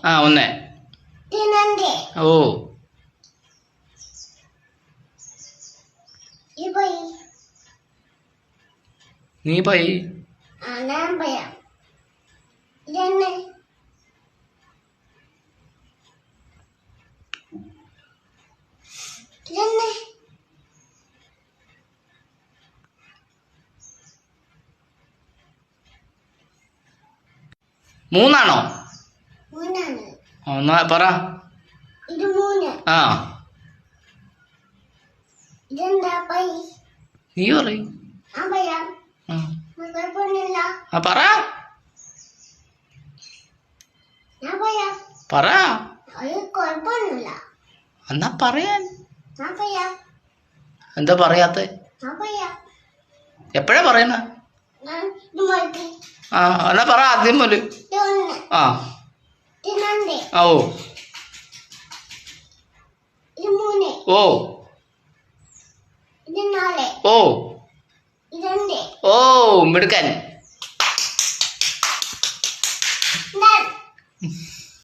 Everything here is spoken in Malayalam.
ആ ഒന്ന് ഓ നീ പോയി മൂന്നാണോ എന്നാ പറ ആ നീ പറയും ആ പറ പറ എന്നാ പറയാൻ എന്താ പറയാത്ത എപ്പോഴാ പറയണ ആ എന്നാ പറ ആദ്യം പോലെ ആ ഓ ഓ ഓ ഓ മിടുക്കൻ